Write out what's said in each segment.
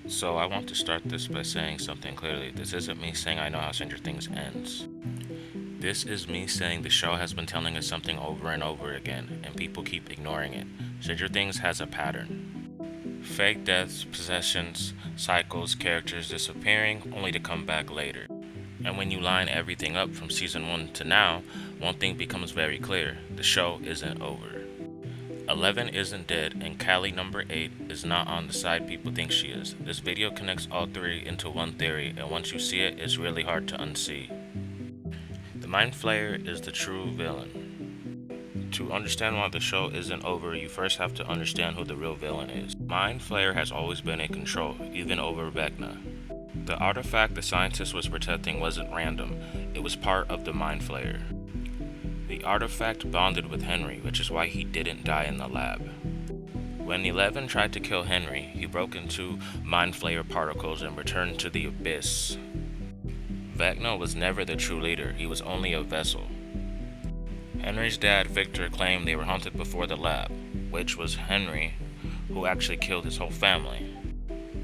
So I want to start this by saying something clearly. This isn't me saying I know how Stranger Things ends. This is me saying the show has been telling us something over and over again, and people keep ignoring it. Stranger Things has a pattern. Fake deaths, possessions, cycles, characters disappearing, only to come back later. And when you line everything up from season 1 to now, one thing becomes very clear: the show isn't over. 11 isn't dead, and Callie number 8 is not on the side people think she is. This video connects all three into one theory, and once you see it, it's really hard to unsee. The Mind Flayer is the true villain. To understand why the show isn't over, you first have to understand who the real villain is. Mind Flayer has always been in control, even over Vecna. The artifact the scientist was protecting wasn't random, it was part of the Mind Flayer. The artifact bonded with Henry, which is why he didn't die in the lab. When 11 tried to kill Henry, he broke into Mind Flayer particles and returned to the Abyss. Vecna was never the true leader, he was only a vessel. Henry's dad, Victor, claimed they were haunted before the lab, which was Henry who actually killed his whole family.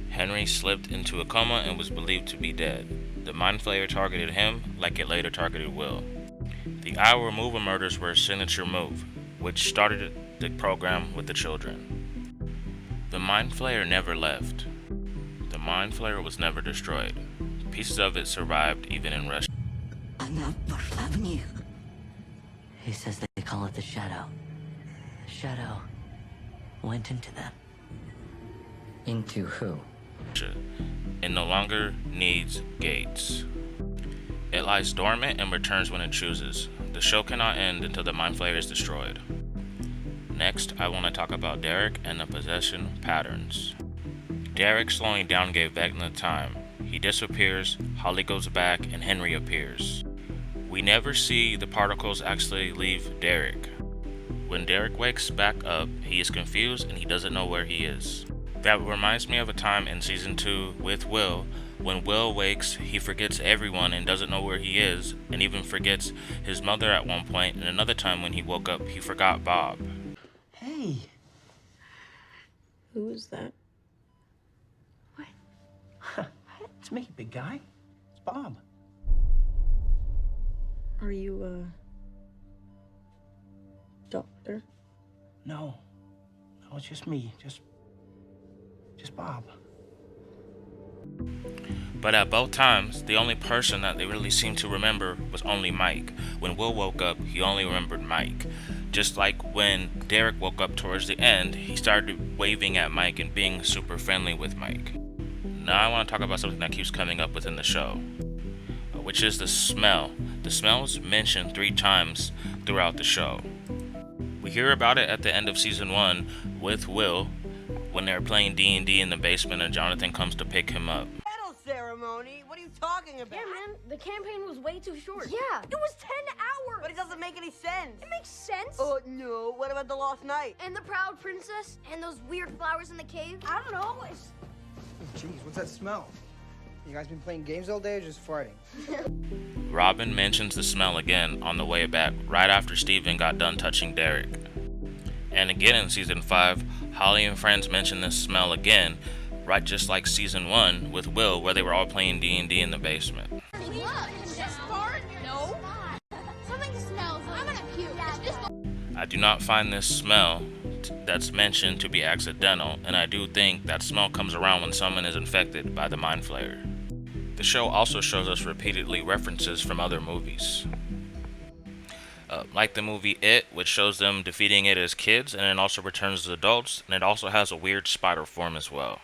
Henry slipped into a coma and was believed to be dead. The Mind Flayer targeted him like it later targeted Will. The Iowa removal murders were a signature move, which started the program with the children. The Mind Flayer never left. The Mind Flayer was never destroyed. Pieces of it survived even in Russia. Avenue. He says they call it the Shadow. The Shadow went into them. Into who? It no longer needs gates. It lies dormant and returns when it chooses. The show cannot end until the Mind Flayer is destroyed. Next, I want to talk about Derek and the possession patterns. Derek slowing down gave Vecna time. He disappears, Holly goes back, and Henry appears. We never see the particles actually leave Derek. When Derek wakes back up, he is confused and he doesn't know where he is. That reminds me of a time in season 2 with Will. When Will wakes, he forgets everyone and doesn't know where he is, and even forgets his mother at one point, and another time when he woke up, he forgot Bob. Hey. Who is that? What? It's me, big guy. It's Bob. Are you a doctor? No. No, it's just me. Just Bob. But at both times, the only person that they really seemed to remember was only Mike. When Will woke up, he only remembered Mike. Just like when Derek woke up towards the end, he started waving at Mike and being super friendly with Mike. Now I want to talk about something that keeps coming up within the show, which is the smell. The smell is mentioned 3 times throughout the show. We hear about it at the end of season 1 with Will when they're playing D&D in the basement and Jonathan comes to pick him up. Medal ceremony? What are you talking about? Yeah, man, the campaign was way too short. Yeah. It was 10 hours. But it doesn't make any sense. It makes sense. Oh, no. What about the lost night? And the proud princess and those weird flowers in the cave. I don't know. It's... Jeez, what's that smell? You guys been playing games all day or just farting? Robin mentions the smell again on the way back, right after Steven got done touching Derek. And again in season 5, Holly and friends mention this smell again, right just like season 1 with Will, where they were all playing D&D in the basement. Look, is this fart? No. Something smells. I'm gonna puke. It's just... I do not find this smell that's mentioned to be accidental, and I do think that smell comes around when someone is infected by the Mind Flayer. The show also shows us repeatedly references from other movies. Like the movie It, which shows them defeating it as kids, and it also returns as adults, and it also has a weird spider form as well.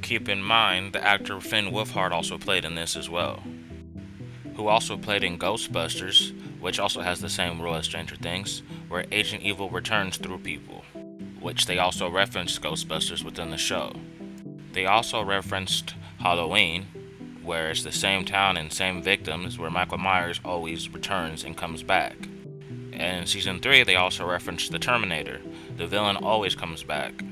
Keep in mind, the actor Finn Wolfhard also played in this as well, who also played in Ghostbusters, which also has the same rule as Stranger Things, where Agent Evil returns through people, which they also referenced Ghostbusters within the show. They also referenced Halloween, where it's the same town and same victims, where Michael Myers always returns and comes back. And in season 3, they also referenced the Terminator. The villain always comes back.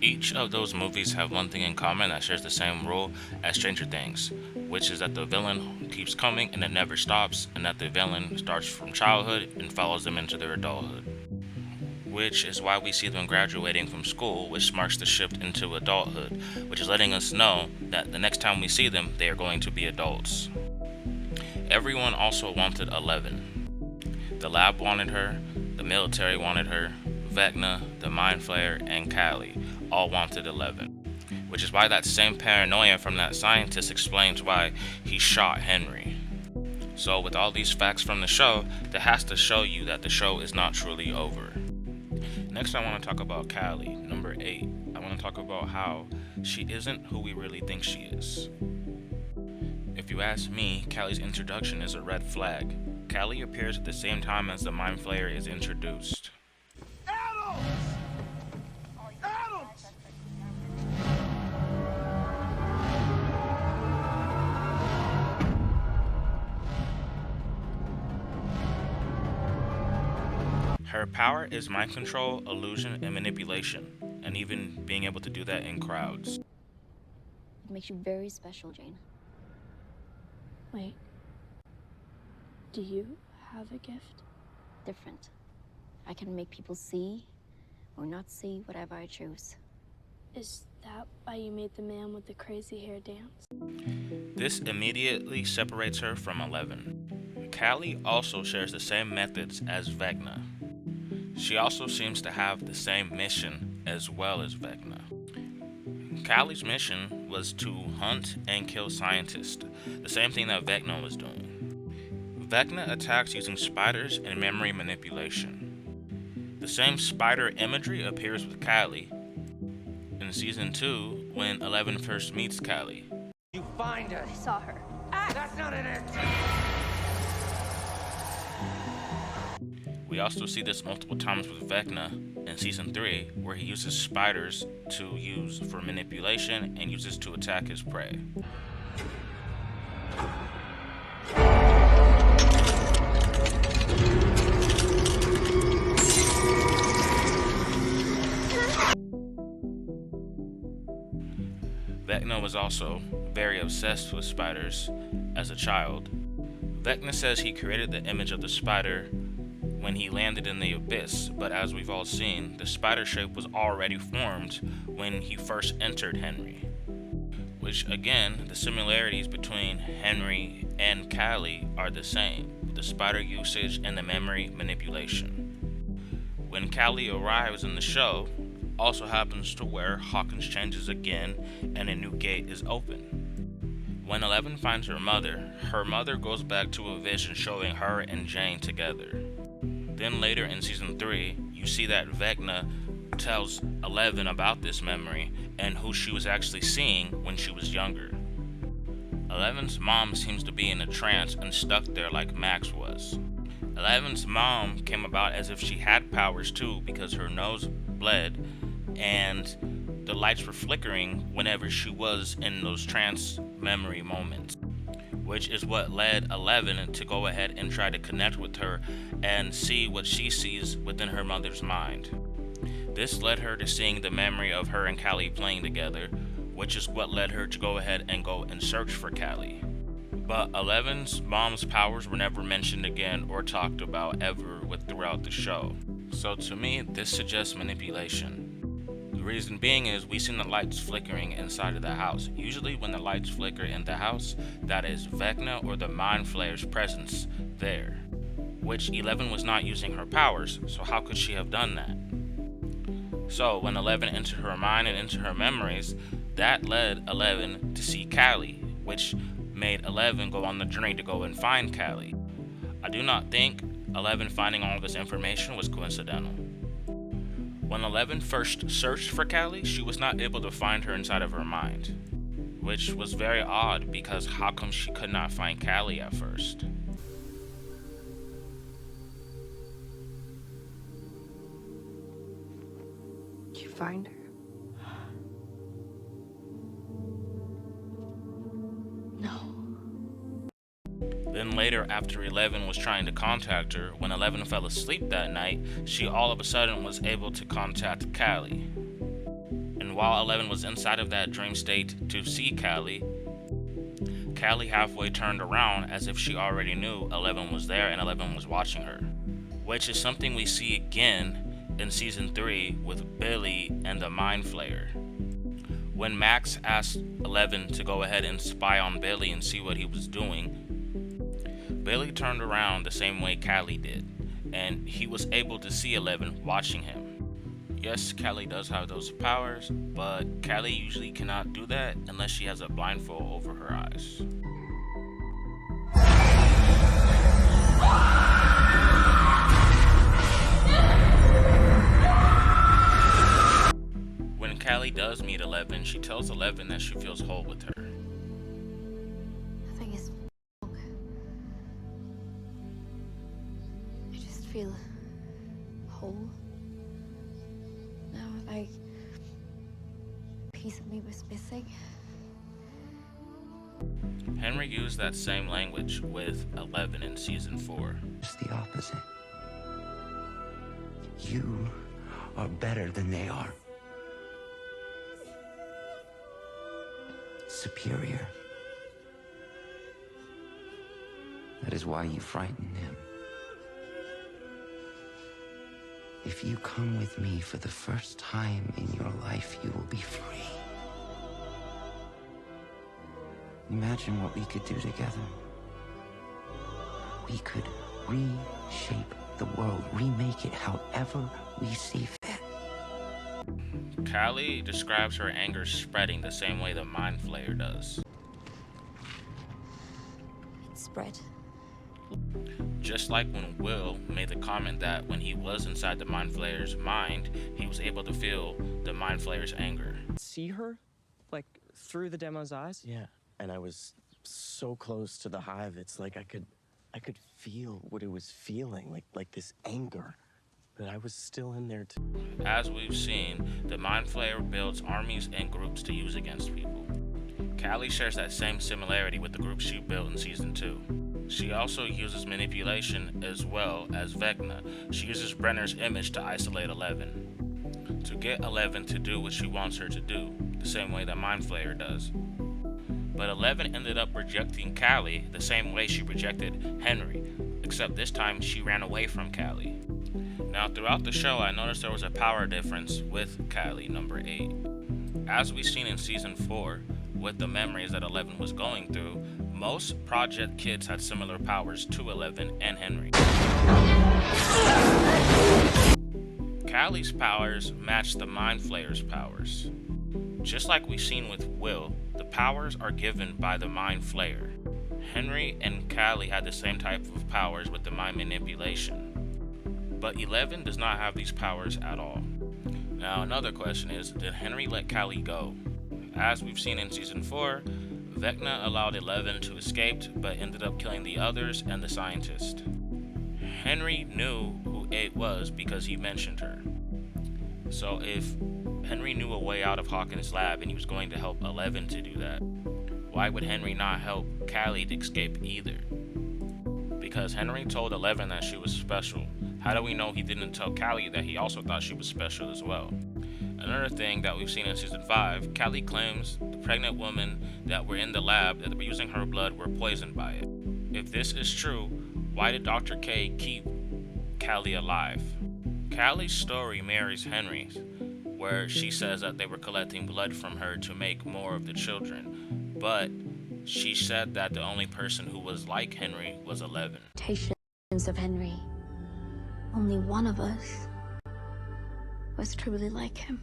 Each of those movies have one thing in common that shares the same rule as Stranger Things, which is that the villain keeps coming and it never stops, and that the villain starts from childhood and follows them into their adulthood. which is why we see them graduating from school, which marks the shift into adulthood, which is letting us know that the next time we see them, they are going to be adults. Everyone also wanted 11. The lab wanted her, the military wanted her, Vecna, the Mind Flayer, and Callie all wanted 11. Which is why that same paranoia from that scientist explains why he shot Henry. So with all these facts from the show, that has to show you that the show is not truly over. Next I want to talk about Callie, number 8. I want to talk about how she isn't who we really think she is. If you ask me, Callie's introduction is a red flag. Callie appears at the same time as the Mind Flayer is introduced. Her power is mind control, illusion, and manipulation, and even being able to do that in crowds. It makes you very special, Jane. Wait. Do you have a gift? Different. I can make people see or not see whatever I choose. Is that why you made the man with the crazy hair dance? This immediately separates her from 11. Callie also shares the same methods as Vecna. She also seems to have the same mission as well as Vecna. Callie's mission was to hunt and kill scientists, the same thing that Vecna was doing. Vecna attacks using spiders and memory manipulation. The same spider imagery appears with Callie in season 2 when 11 first meets Callie. You find her. I saw her. That's not an answer. We also see this multiple times with Vecna in season 3, where he uses spiders to use for manipulation and uses to attack his prey. Vecna was also very obsessed with spiders as a child. Vecna says he created the image of the spider when he landed in the abyss, but as we've all seen, the spider shape was already formed when he first entered Henry. Which again, the similarities between Henry and Callie are the same, with the spider usage and the memory manipulation. When Callie arrives in the show, also happens to where Hawkins changes again and a new gate is open. When 11 finds her mother goes back to a vision showing her and Jane together. Then later in season 3, you see that Vecna tells 11 about this memory and who she was actually seeing when she was younger. 11's mom seems to be in a trance and stuck there like Max was. 11's mom came about as if she had powers too, because her nose bled and the lights were flickering whenever she was in those trance memory moments, which is what led 11 to go ahead and try to connect with her and see what she sees within her mother's mind. This led her to seeing the memory of her and Callie playing together, which is what led her to go ahead and go and search for Callie. But 11's mom's powers were never mentioned again or talked about ever throughout the show. So to me, this suggests manipulation. The reason being is we seen the lights flickering inside of the house. Usually when the lights flicker in the house, that is Vecna or the Mind Flayer's presence there. Which 11 was not using her powers, so how could she have done that? So when 11 entered her mind and into her memories, that led 11 to see Callie, which made 11 go on the journey to go and find Callie. I do not think 11 finding all of this information was coincidental. When 11 first searched for Callie, she was not able to find her inside of her mind, which was very odd because how come she could not find Callie at first? Did you find her? No. Then later, after 11 was trying to contact her, when 11 fell asleep that night, she all of a sudden was able to contact Callie. And while 11 was inside of that dream state to see Callie, Callie halfway turned around as if she already knew 11 was there and 11 was watching her. Which is something we see again in season 3 with Billy and the Mind Flayer. When Max asked Eleven to go ahead and spy on Billy and see what he was doing, Billy turned around the same way Callie did, and he was able to see Eleven watching him. Yes, Callie does have those powers, but Callie usually cannot do that unless she has a blindfold over her eyes. When Callie does meet Eleven, she tells Eleven that she feels whole with her. Nothing is wrong. I just feel whole. Now, like, a piece of me was missing. Henry used that same language with Eleven in season 4. It's the opposite. You are better than they are. Superior. That is why you frighten them. If you come with me for the first time in your life, you will be free. Imagine what we could do together. We could reshape the world, remake it however we see fit. Callie describes her anger spreading the same way the Mind Flayer does. It spread. Just like when Will made the comment that when he was inside the Mind Flayer's mind, he was able to feel the Mind Flayer's anger. See her? Like, through the demo's eyes? Yeah, and I was so close to the hive. It's like I could feel what it was feeling, like this anger. But I was still in there too. As we've seen, the Mind Flayer builds armies and groups to use against people. Callie shares that same similarity with the group she built in season 2. She also uses manipulation as well as Vecna. She uses Brenner's image to isolate Eleven, to get Eleven to do what she wants her to do, the same way that Mind Flayer does. But Eleven ended up rejecting Callie the same way she rejected Henry, except this time she ran away from Callie. Now throughout the show, I noticed there was a power difference with Callie, number 8. As we've seen in season 4, with the memories that Eleven was going through, most Project kids had similar powers to Eleven and Henry. Callie's powers matched the Mind Flayer's powers. Just like we've seen with Will, the powers are given by the Mind Flayer. Henry and Callie had the same type of powers with the mind manipulation. But Eleven does not have these powers at all. Now another question is, did Henry let Callie go? As we've seen in season 4, Vecna allowed Eleven to escape, but ended up killing the others and the scientist. Henry knew who 8 was because he mentioned her. So if Henry knew a way out of Hawkins' lab and he was going to help Eleven to do that, why would Henry not help Callie to escape either? Because Henry told Eleven that she was special. How do we know he didn't tell Callie that he also thought she was special as well? Another thing that we've seen in season 5, Callie claims the pregnant women that were in the lab that were using her blood were poisoned by it. If this is true, why did Dr. K keep Callie alive? Callie's story mirrors Henry's, where she says that they were collecting blood from her to make more of the children, but she said that the only person who was like Henry was Eleven. Of Henry. Only one of us was truly like him.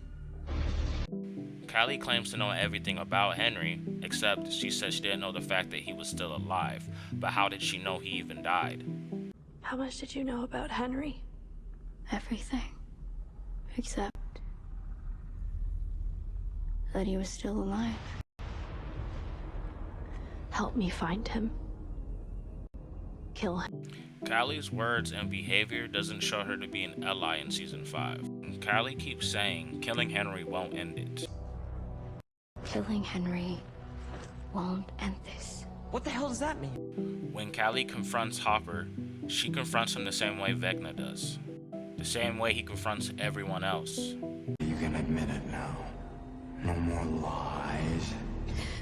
Callie claims to know everything about Henry, except she says she didn't know the fact that he was still alive. But how did she know he even died? How much did you know about Henry? Everything. Except that he was still alive. Help me find him. Kill him. Callie's words and behavior doesn't show her to be an ally in season 5. Callie keeps saying killing Henry won't end it. Killing Henry won't end this. What the hell does that mean? When Callie confronts Hopper, she confronts him the same way Vecna does. The same way he confronts everyone else. You can admit it now. No more lies.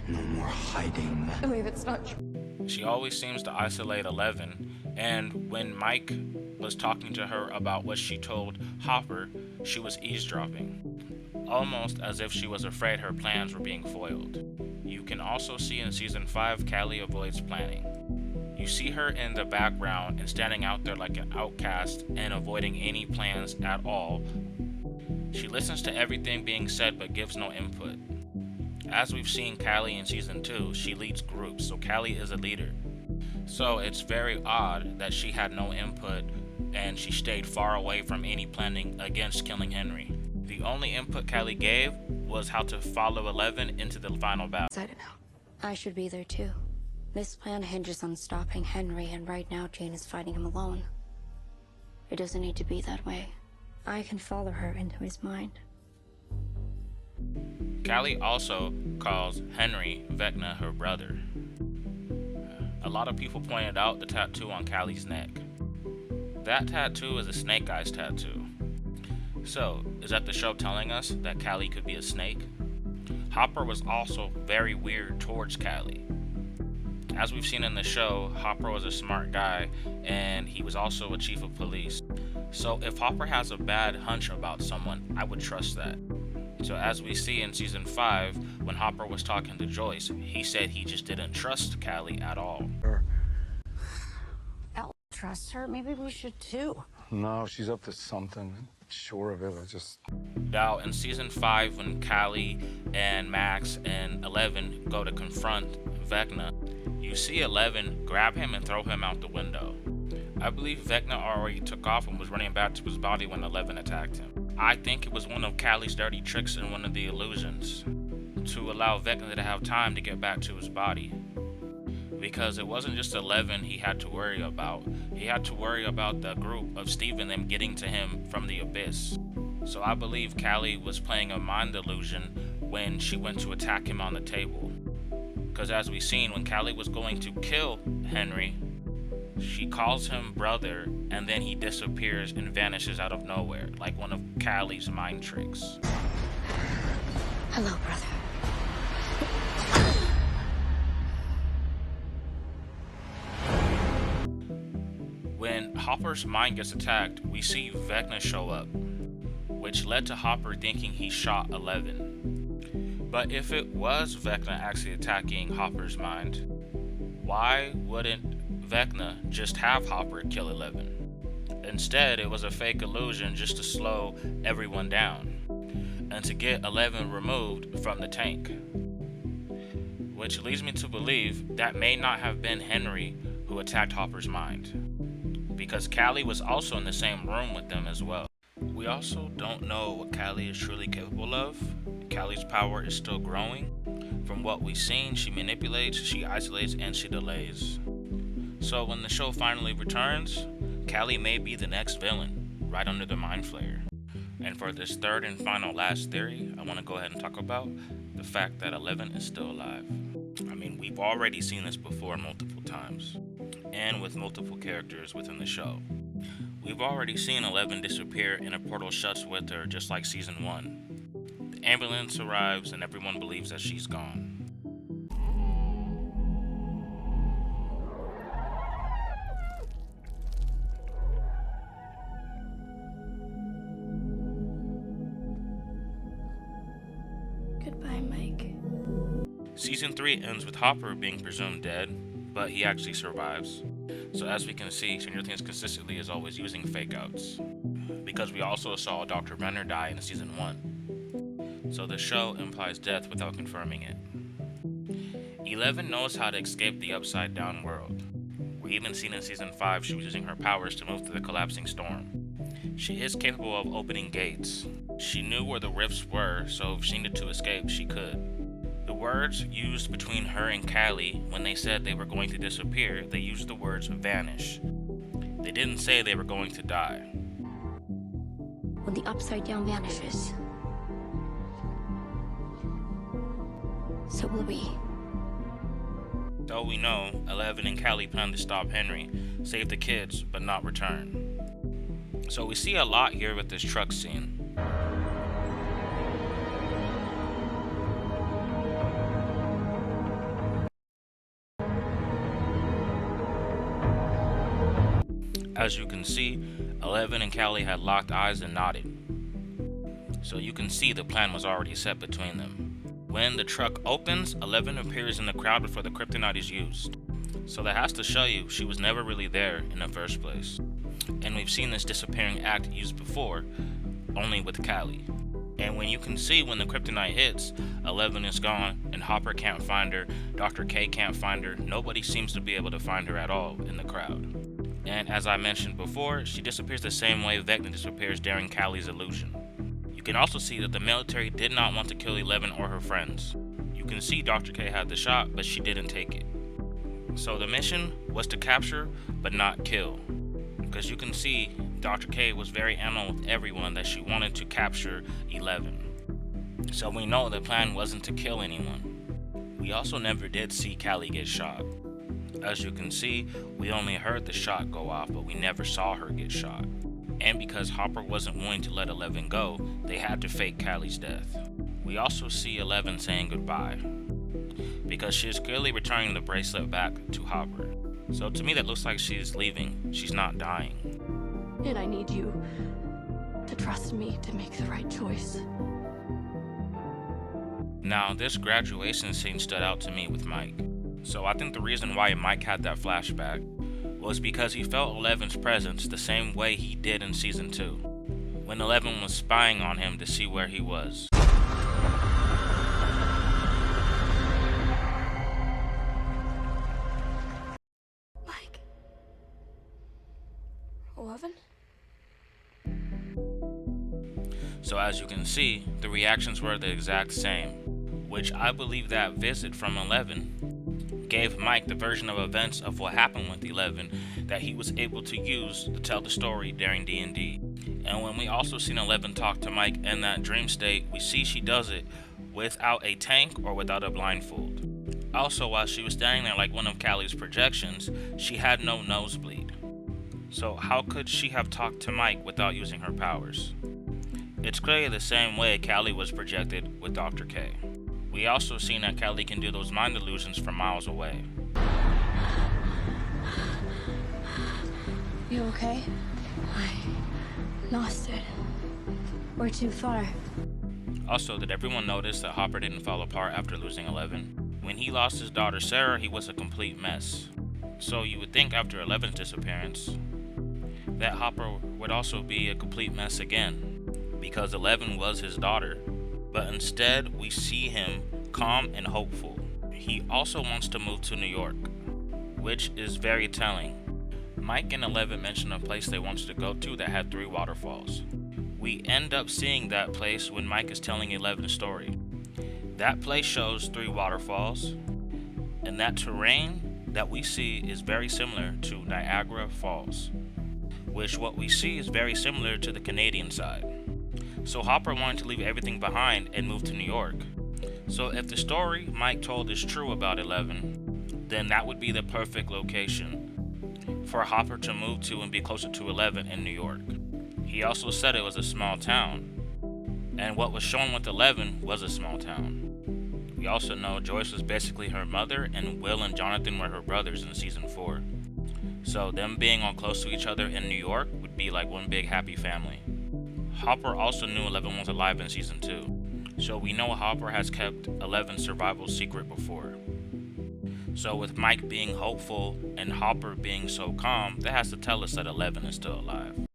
No more hiding. I believe it's not true. She always seems to isolate Eleven And when Mike was talking to her about what she told Hopper, she was eavesdropping, almost as if she was afraid her plans were being foiled. You can also see in season 5 Callie avoids planning. You see her in the background and standing out there like an outcast and avoiding any plans at all. She listens to everything being said but gives no input. As we've seen Callie in season 2, she leads groups, so Callie is a leader. So it's very odd that she had no input and she stayed far away from any planning against killing Henry. The only input Callie gave was how to follow 11 into the final battle. I don't know. I should be there too. This plan hinges on stopping Henry, and right now Jane is fighting him alone. It doesn't need to be that way. I can follow her into his mind. Callie also calls Henry Vecna her brother. A lot of people pointed out the tattoo on Callie's neck. That tattoo is a snake eyes tattoo. So, is that the show telling us that Callie could be a snake? Hopper was also very weird towards Callie. As we've seen in the show, Hopper was a smart guy, and he was also a chief of police. So if Hopper has a bad hunch about someone, I would trust that. So as we see in season 5, when Hopper was talking to Joyce, he said he just didn't trust Callie at all. I'll trust her. Maybe we should too. No, she's up to something. Sure of it, Now, in season 5, when Callie and Max and 11 go to confront Vecna, you see 11 grab him and throw him out the window. I believe Vecna already took off and was running back to his body when 11 attacked him. I think it was one of Callie's dirty tricks and one of the illusions to allow Vecna to have time to get back to his body. Because it wasn't just 11 he had to worry about. He had to worry about the group of Steve and them getting to him from the abyss. So I believe Callie was playing a mind illusion when she went to attack him on the table. Because as we've seen, when Callie was going to kill Henry, she calls him brother, and then he disappears and vanishes out of nowhere, like one of Callie's mind tricks. Hello, brother. When Hopper's mind gets attacked, we see Vecna show up, which led to Hopper thinking he shot 11. But if it was Vecna actually attacking Hopper's mind, why wouldn't Vecna just have Hopper kill 11? Instead, it was a fake illusion just to slow everyone down and to get 11 removed from the tank. Which leads me to believe that may not have been Henry who attacked Hopper's mind, because Callie was also in the same room with them as well. We also don't know what Callie is truly capable of. Callie's power is still growing. From what we've seen, she manipulates, she isolates, and she delays. So when the show finally returns, Callie may be the next villain, right under the Mind Flayer. And for this third and final last theory, I want to go ahead and talk about the fact that 11 is still alive. I mean, we've already seen this before multiple times, and with multiple characters within the show. We've already seen 11 disappear and a portal shuts with her, just like season 1. The ambulance arrives and everyone believes that she's gone. Goodbye, Mike. Season 3 ends with Hopper being presumed dead, but he actually survives. So as we can see, Stranger Things consistently is always using fake outs, because we also saw Dr. Brenner die in season 1. So the show implies death without confirming it. 11 knows how to escape the upside down world. We even seen in season 5 she was using her powers to move through the collapsing storm. She is capable of opening gates. She knew where the rifts were, so if she needed to escape, she could. The words used between her and Callie when they said they were going to disappear, they used the words vanish. They didn't say they were going to die. When the upside down vanishes, so will we. So we know 11 and Callie plan to stop Henry, save the kids, but not return. So we see a lot here with this truck scene. As you can see, 11 and Callie had locked eyes and nodded. So you can see the plan was already set between them. When the truck opens, 11 appears in the crowd before the kryptonite is used. So that has to show you she was never really there in the first place. And we've seen this disappearing act used before, only with Callie. And when you can see when the kryptonite hits, 11 is gone, and Hopper can't find her, Dr. K can't find her, nobody seems to be able to find her at all in the crowd. And as I mentioned before, she disappears the same way Vecna disappears during Callie's illusion. You can also see that the military did not want to kill 11 or her friends. You can see Dr. K had the shot, but she didn't take it. So the mission was to capture, but not kill. Because you can see Dr. K was very animal with everyone that she wanted to capture 11. So we know the plan wasn't to kill anyone. We also never did see Callie get shot. As you can see, we only heard the shot go off, but we never saw her get shot. And because Hopper wasn't willing to let 11 go, they had to fake Callie's death. We also see 11 saying goodbye, because she is clearly returning the bracelet back to Hopper. So to me that looks like she's leaving, she's not dying. And I need you to trust me to make the right choice. Now this graduation scene stood out to me with Mike. So I think the reason why Mike had that flashback was because he felt 11's presence the same way he did in season 2, when 11 was spying on him to see where he was. Mike. 11? So as you can see, the reactions were the exact same, which I believe that visit from 11 gave Mike the version of events of what happened with 11 that he was able to use to tell the story during D&D. And when we also seen 11 talk to Mike in that dream state, we see she does it without a tank or without a blindfold. Also, while she was standing there like one of Callie's projections, she had no nosebleed. So how could she have talked to Mike without using her powers? It's clearly the same way Callie was projected with Dr. K. We also seen that Callie can do those mind illusions from miles away. You okay? I lost it. We're too far. Also, did everyone notice that Hopper didn't fall apart after losing 11? When he lost his daughter Sarah, he was a complete mess. So you would think after 11's disappearance that Hopper would also be a complete mess again, because 11 was his daughter. But instead, we see him calm and hopeful. He also wants to move to New York, which is very telling. Mike and 11 mentioned a place they wanted to go to that had 3 waterfalls. We end up seeing that place when Mike is telling 11's story. That place shows 3 waterfalls, and that terrain that we see is very similar to Niagara Falls, which what we see is very similar to the Canadian side. So Hopper wanted to leave everything behind and move to New York. So if the story Mike told is true about 11, then that would be the perfect location for Hopper to move to and be closer to 11 in New York. He also said it was a small town, and what was shown with 11 was a small town. We also know Joyce was basically her mother, and Will and Jonathan were her brothers in season 4. So them being all close to each other in New York would be like one big happy family. Hopper also knew 11 was alive in season 2, so we know Hopper has kept 11's survival secret before. So with Mike being hopeful and Hopper being so calm, that has to tell us that 11 is still alive.